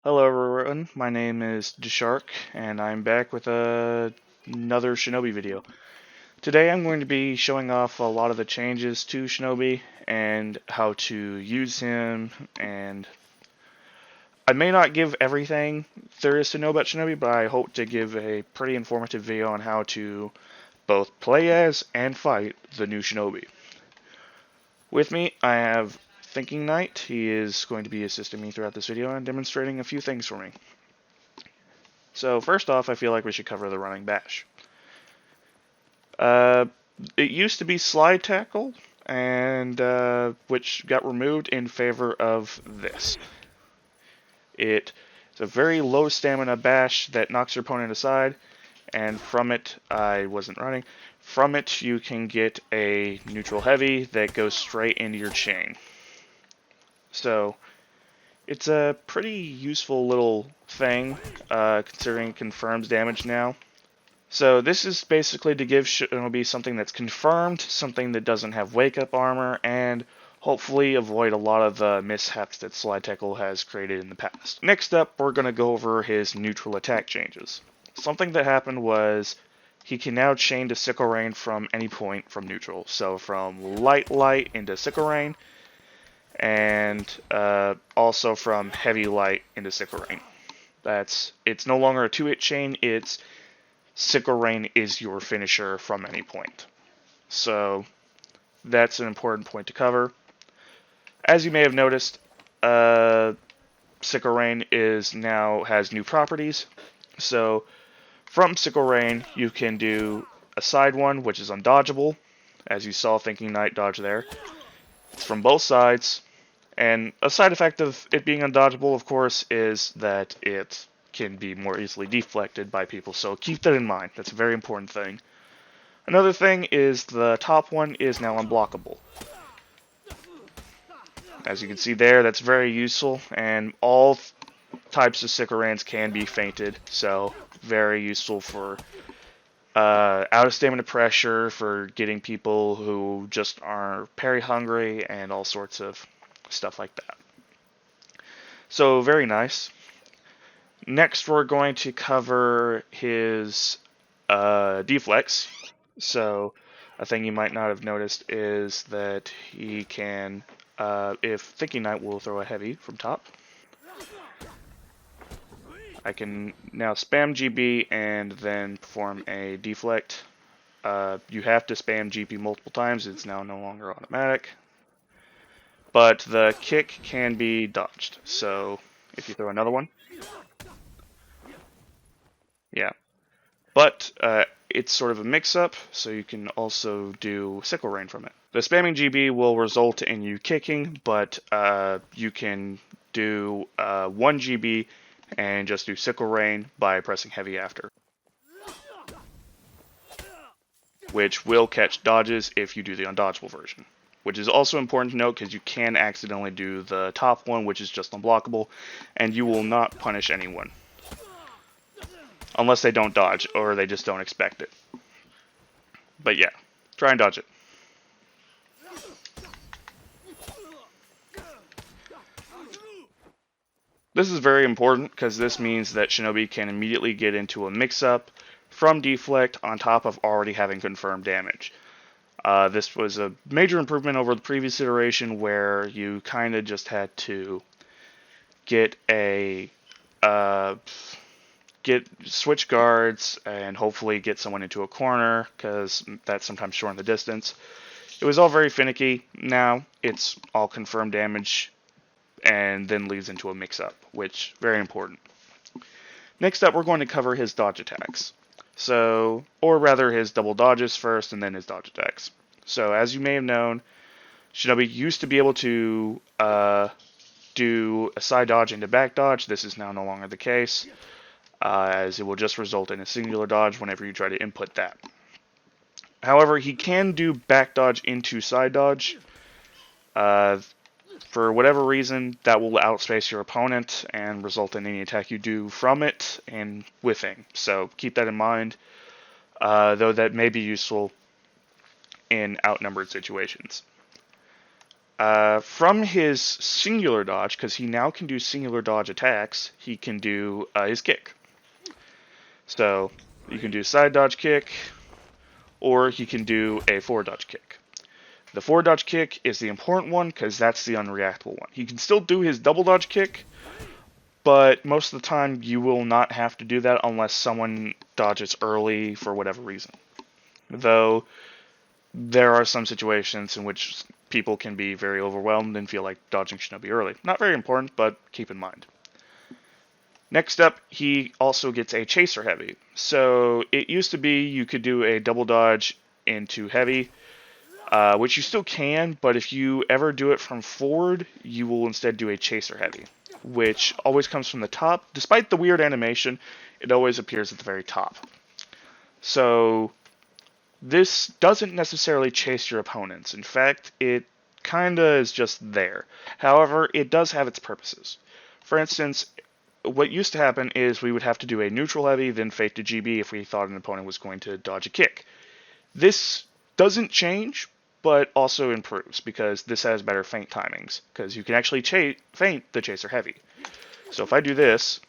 Hello everyone, my name is Deshark, and I'm back with another Shinobi video. Today I'm going to be showing off a lot of the changes to Shinobi and how to use him, and I may not give everything there is to know about Shinobi, but I hope to give a pretty informative video on how to both play as and fight the new Shinobi. With me, I have Thinking Knight. He is going to be assisting me throughout this video and demonstrating a few things for me. So first off, I feel like we should cover the running bash. Uh, it used to be slide tackle, and which got removed in favor of this. It's a very low stamina bash that knocks your opponent aside, and from it, I wasn't running. From it, you can get a neutral heavy that goes straight into your chain. So it's a pretty useful little thing, considering it confirms damage now. So this is basically to give Shinobi something that's confirmed, something that doesn't have wake-up armor, and hopefully avoid a lot of the mishaps that Slide Tackle has created in the past. Next up, we're going to go over his neutral attack changes. Something that happened was he can now chain to Sickle Rain from any point from neutral. So from light into Sickle Rain, and also from heavy light into Sickle Rain. It's no longer a 2-hit chain, it's Sickle Rain is your finisher from any point. So that's an important point to cover. As you may have noticed, Sickle Rain now has new properties. So from Sickle Rain, you can do a side one, which is undodgeable, as you saw Thinking Knight dodge there. It's from both sides, and a side effect of it being undodgeable, of course, is that it can be more easily deflected by people, so keep that in mind. That's a very important thing. Another thing is the top one is now unblockable. As you can see there, that's very useful, and all types of Sickle Rains can be feinted, so very useful for out of stamina pressure, for getting people who just are parry hungry, and all sorts of stuff like that. So very nice. Next, we're going to cover his deflects. So, a thing you might not have noticed is that he can, if Thinking Knight will throw a heavy from top, I can now spam GB and then perform a deflect. You have to spam GP multiple times, it's now no longer automatic. But the kick can be dodged, so if you throw another one, yeah. But it's sort of a mix-up, so you can also do Sickle Rain from it. The spamming GB will result in you kicking, but you can do 1 GB and just do Sickle Rain by pressing heavy after, which will catch dodges if you do the undodgeable version. Which is also important to note because you can accidentally do the top one, which is just unblockable, and you will not punish anyone. Unless they don't dodge, or they just don't expect it. But yeah, try and dodge it. This is very important because this means that Shinobi can immediately get into a mix-up from Deflect on top of already having confirmed damage. This was a major improvement over the previous iteration where you kind of just had to get switch guards and hopefully get someone into a corner because that's sometimes shorten the distance. It was all very finicky. Now it's all confirmed damage and then leads into a mix-up, which very important. Next up, we're going to cover his dodge attacks. So, or rather his double dodges first and then his dodge attacks. So as you may have known, Shinobi used to be able to do a side dodge into back dodge. This is now no longer the case, as it will just result in a singular dodge whenever you try to input that. However, he can do back dodge into side dodge. For whatever reason, that will outspace your opponent and result in any attack you do from it and whiffing. So keep that in mind, though that may be useful in outnumbered situations. From his singular dodge, because he now can do singular dodge attacks, he can do his kick. So you can do side dodge kick, or he can do a forward dodge kick. The forward dodge kick is the important one because that's the unreactable one. He can still do his double dodge kick, but most of the time you will not have to do that unless someone dodges early for whatever reason. Though there are some situations in which people can be very overwhelmed and feel like dodging Shinobi early. Not very important, but keep in mind. Next up, he also gets a chaser heavy. So it used to be you could do a double dodge into heavy, which you still can, but if you ever do it from forward, you will instead do a chaser heavy, which always comes from the top. Despite the weird animation, it always appears at the very top. So this doesn't necessarily chase your opponents. In fact, it kinda is just there. However, it does have its purposes. For instance, what used to happen is we would have to do a neutral heavy, then fake to GB if we thought an opponent was going to dodge a kick. This doesn't change, but also improves, because this has better feint timings, because you can actually feint the chaser heavy. So if I do this,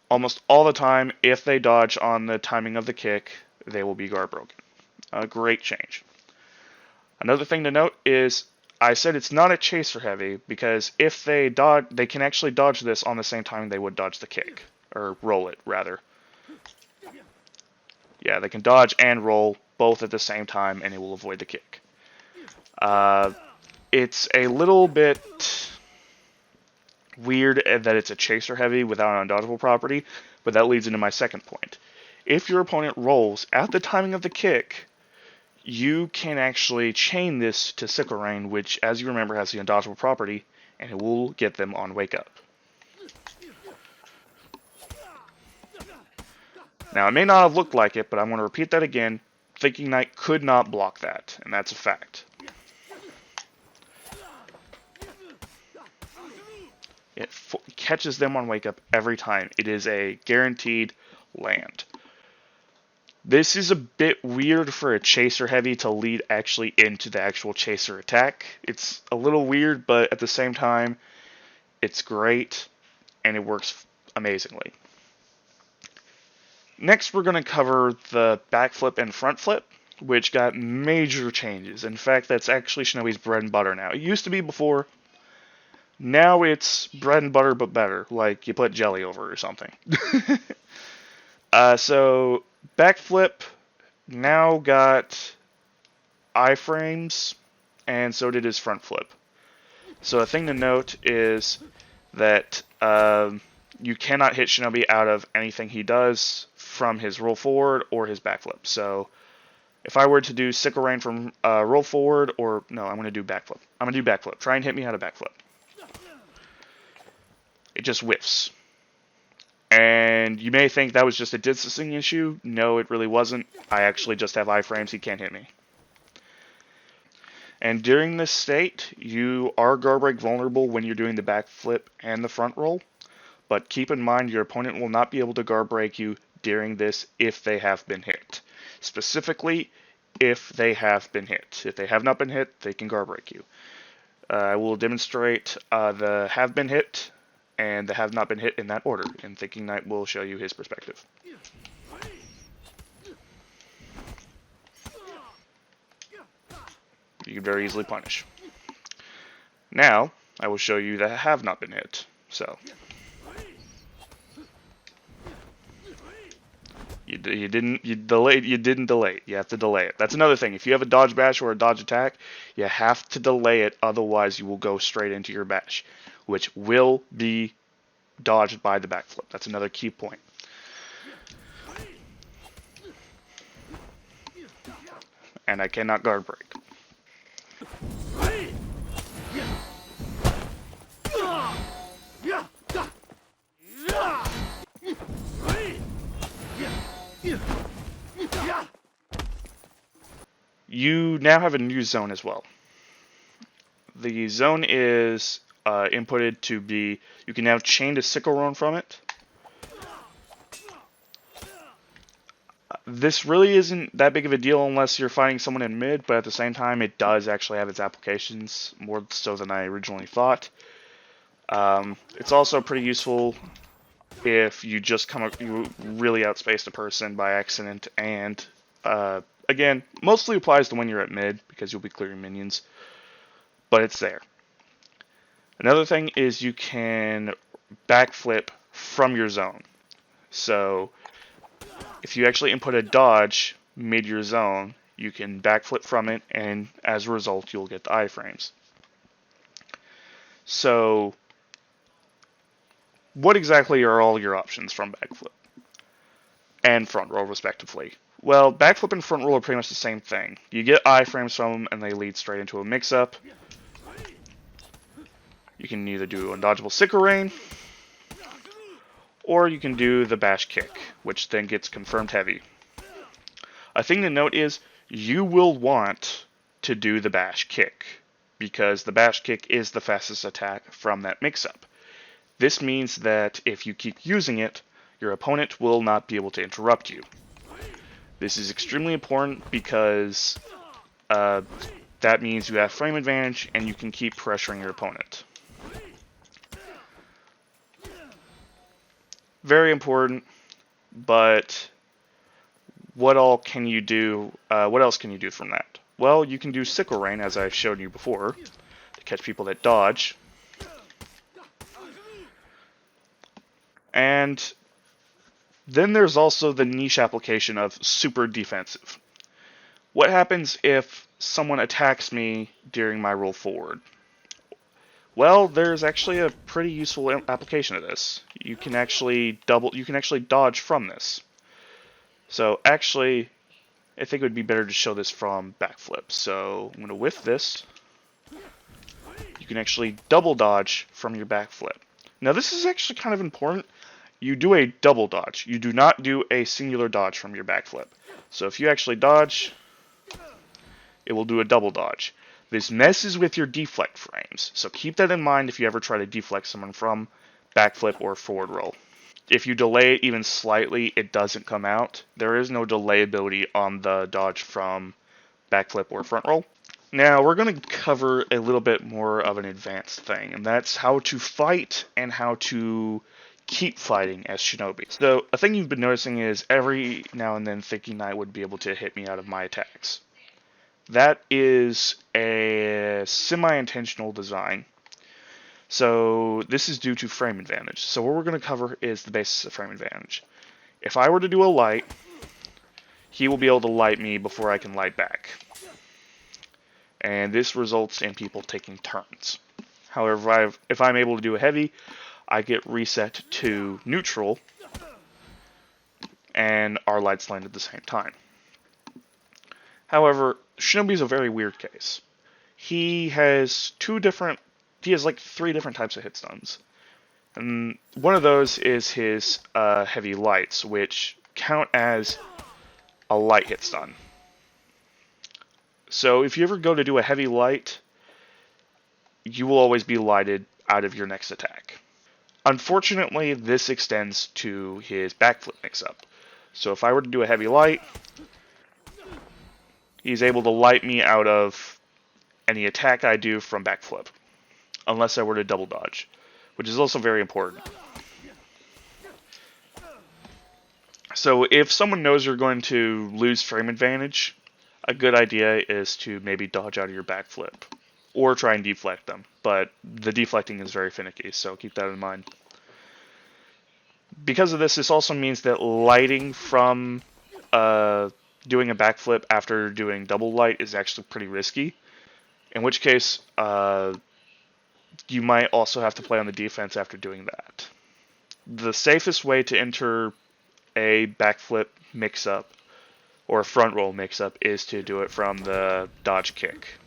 almost all the time, if they dodge on the timing of the kick, they will be guard broken. A great change. Another thing to note is I said it's not a chaser heavy because if they dodge, they can actually dodge this on the same time they would dodge the kick, or roll it rather. Yeah, they can dodge and roll both at the same time, and it will avoid the kick. It's a little bit weird that it's a chaser heavy without an undodgeable property, but that leads into my second point. If your opponent rolls at the timing of the kick, you can actually chain this to Sickle Rain, which, as you remember, has the undodgeable property, and it will get them on Wake Up. Now, it may not have looked like it, but I'm going to repeat that again. Thinking Knight could not block that, and that's a fact. It catches them on Wake Up every time. It is a guaranteed land. This is a bit weird for a chaser heavy to lead actually into the actual chaser attack. It's a little weird, but at the same time, it's great, and it works amazingly. Next, we're going to cover the backflip and front flip, which got major changes. In fact, that's actually Shinobi's bread and butter now. It used to be before. Now it's bread and butter, but better. Like you put jelly over it or something. So backflip now got iframes, and so did his front flip. So a thing to note is that you cannot hit Shinobi out of anything he does from his roll forward or his backflip. So if I were to do Sickle Rain from roll forward, or no, I'm going to do backflip. I'm going to do backflip. Try and hit me out of backflip. It just whiffs. And you may think that was just a distancing issue. No, it really wasn't. I actually just have iframes. He can't hit me. And during this state, you are guard break vulnerable when you're doing the backflip and the front roll. But keep in mind, your opponent will not be able to guard break you during this if they have been hit. Specifically, if they have been hit. If they have not been hit, they can guard break you. I will demonstrate the have been hit and the have not been hit in that order, and Thinking Knight will show you his perspective. You can very easily punish. Now, I will show you that have not been hit. So, you didn't delay it. You have to delay it. That's another thing. If you have a dodge bash or a dodge attack, you have to delay it, otherwise you will go straight into your bash, which will be dodged by the backflip. That's another key point. And I cannot guard break. You now have a new zone as well. The zone is inputted to be, you can now chain to Sickle Rain from it. This really isn't that big of a deal unless you're fighting someone in mid, but at the same time, it does actually have its applications, more so than I originally thought. It's also pretty useful if you just you really outspace a person by accident, and again, mostly applies to when you're at mid because you'll be clearing minions, but it's there. Another thing is you can backflip from your zone. So if you actually input a dodge mid your zone, you can backflip from it, and as a result, you'll get the iframes. So what exactly are all your options from backflip and front roll, respectively? Well, backflip and front roll are pretty much the same thing. You get iframes from them, and they lead straight into a mix-up. You can either do undodgeable sickle rain, or you can do the bash kick, which then gets confirmed heavy. A thing to note is you will want to do the bash kick, because the bash kick is the fastest attack from that mix-up. This means that if you keep using it, your opponent will not be able to interrupt you. This is extremely important because that means you have frame advantage and you can keep pressuring your opponent. Very important, but what all can you do? What else can you do from that? Well, you can do sickle rain, as I've shown you before, to catch people that dodge. And then there's also the niche application of super defensive. What happens if someone attacks me during my roll forward? Well, there's actually a pretty useful application of this. You can actually dodge from this. So actually, I think it would be better to show this from backflip. So I'm going to whiff this. You can actually double dodge from your backflip. Now this is actually kind of important. You do a double dodge. You do not do a singular dodge from your backflip. So if you actually dodge, it will do a double dodge. This messes with your deflect frames, so keep that in mind if you ever try to deflect someone from backflip or forward roll. If you delay it even slightly, it doesn't come out. There is no delay ability on the dodge from backflip or front roll. Now, we're going to cover a little bit more of an advanced thing, and that's how to fight and how to keep fighting as Shinobi. So, a thing you've been noticing is every now and then Thinking Knight would be able to hit me out of my attacks. That is a semi-intentional design. So this is due to frame advantage. So what we're going to cover is the basis of frame advantage. If I were to do a light, he will be able to light me before I can light back. And this results in people taking turns. However, if I'm able to do a heavy, I get reset to neutral, and our lights land at the same time. However, Shinobi is a very weird case. He has like 3 different types of hit stuns. And one of those is his heavy lights, which count as a light hit stun. So if you ever go to do a heavy light, you will always be lighted out of your next attack. Unfortunately, this extends to his backflip mix-up. So if I were to do a heavy light, he's able to light me out of any attack I do from backflip, unless I were to double dodge, which is also very important. So if someone knows you're going to lose frame advantage, a good idea is to maybe dodge out of your backflip, or try and deflect them, but the deflecting is very finicky, so keep that in mind. Because of this also means that lighting from doing a backflip after doing double light is actually pretty risky, in which case you might also have to play on the defense after doing that. The safest way to enter a backflip mix-up or a front roll mix-up is to do it from the dodge kick,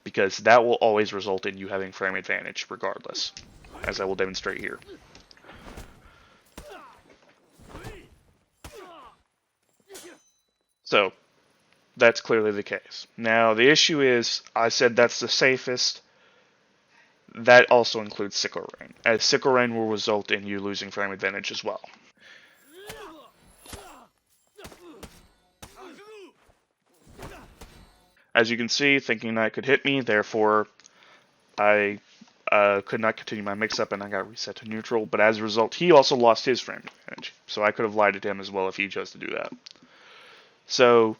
because that will always result in you having frame advantage regardless, as I will demonstrate here. So, that's clearly the case. Now, the issue is, I said that's the safest. That also includes Sickle Rain, as Sickle Rain will result in you losing frame advantage as well. As you can see, thinking that could hit me, therefore I could not continue my mix-up and I got reset to neutral. But as a result, he also lost his frame advantage. So I could have lied to him as well if he chose to do that. So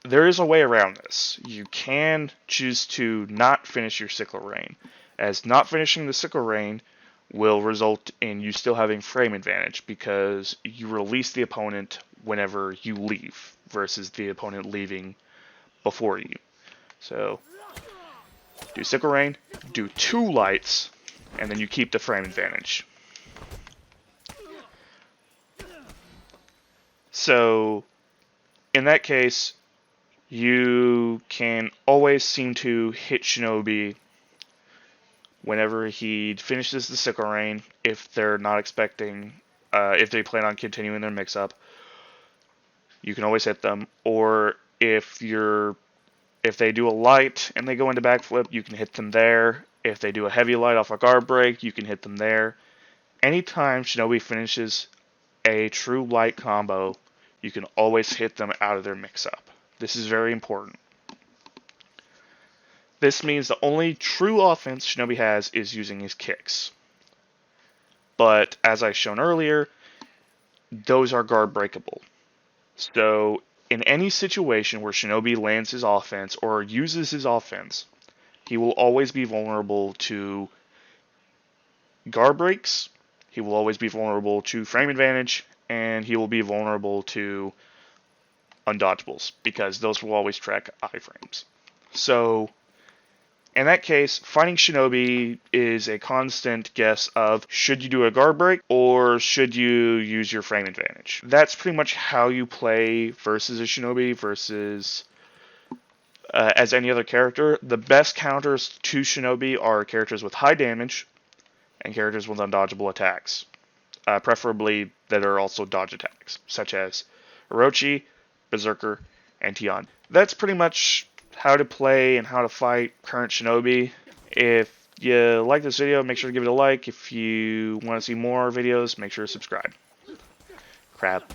there is a way around this. You can choose to not finish your sickle rain, as not finishing the sickle rain will result in you still having frame advantage because you release the opponent whenever you leave versus the opponent leaving before you. So do sickle rain, do 2 lights, and then you keep the frame advantage. So in that case, you can always seem to hit Shinobi whenever he finishes the sickle rain, if they're not expecting, if they plan on continuing their mix-up, you can always hit them. Or if they do a light and they go into backflip, you can hit them there. If they do a heavy light off a guard break, you can hit them there. Anytime Shinobi finishes a true light combo, you can always hit them out of their mix-up. This is very important. This means the only true offense Shinobi has is using his kicks. But as I shown earlier, those are guard breakable. So in any situation where Shinobi lands his offense or uses his offense, he will always be vulnerable to guard breaks, he will always be vulnerable to frame advantage, and he will be vulnerable to undodgeables, because those will always track iframes. So in that case, fighting Shinobi is a constant guess of should you do a guard break or should you use your frame advantage. That's pretty much how you play versus a Shinobi versus as any other character. The best counters to Shinobi are characters with high damage and characters with undodgeable attacks. Preferably that are also dodge attacks, such as Orochi, Berserker, and Tian. That's pretty much how to play and how to fight current Shinobi. If you like this video, make sure to give it a like. If you want to see more videos, make sure to subscribe. Crap.